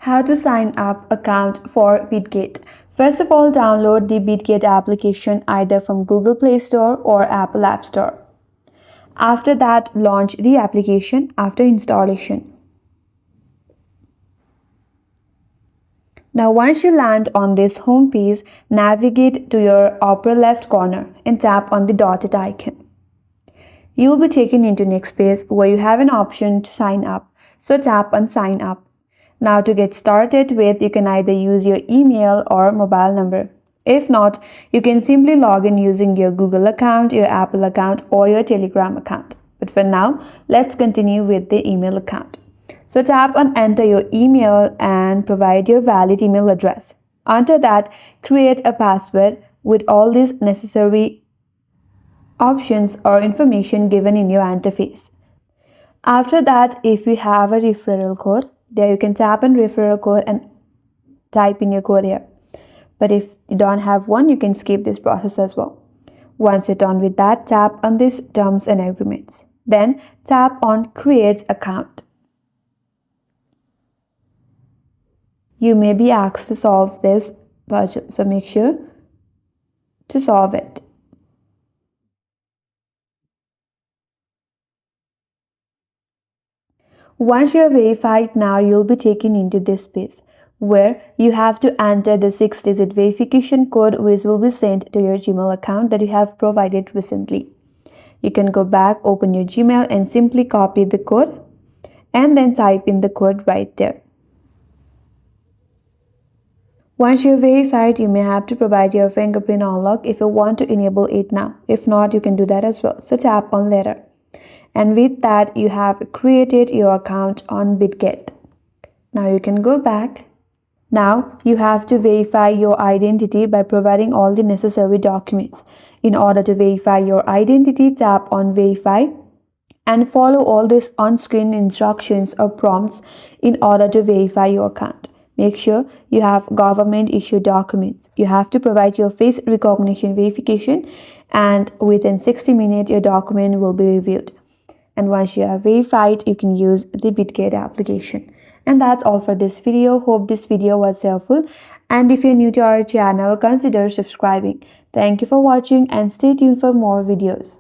How to sign up account for Bitget. First of all, download the Bitget application either from Google Play Store or Apple App Store. After that, launch the application after installation. Now, once you land on this home page, navigate to your upper left corner and tap on the dotted icon. You will be taken into next page where you have an option to sign up. So tap on sign up. Now to get started with, you can either use your email or mobile number. If not, you can simply log in using your Google account, your Apple account or your Telegram account. But for now, let's continue with the email account. So tap on enter your email and provide your valid email address. After that, create a password with all these necessary options or information given in your interface. After that, if you have a referral code, there you can tap on referral code and type in your code here. But if you don't have one, you can skip this process as well. Once you're done with that, tap on this terms and agreements. Then tap on create account. You may be asked to solve this puzzle, so make sure to solve it. Once you're verified, now you'll be taken into this space where you have to enter the 6-digit verification code which will be sent to your Gmail account that you have provided recently. You can go back, open your Gmail and simply copy the code and then type in the code right there. Once you're verified, you may have to provide your fingerprint unlock if you want to enable it now. If not, you can do that as well. So tap on later. And with that, you have created your account on Bitget. Now you can go back. Now you have to verify your identity by providing all the necessary documents. In order to verify your identity, tap on verify and follow all these on-screen instructions or prompts in order to verify your account. Make sure you have government issued documents. You have to provide your face recognition verification and within 60 minutes your document will be reviewed. And once you are verified, you can use the Bitget application. And that's all for this video. Hope this video was helpful. And if you're new to our channel, consider subscribing. Thank you for watching and stay tuned for more videos.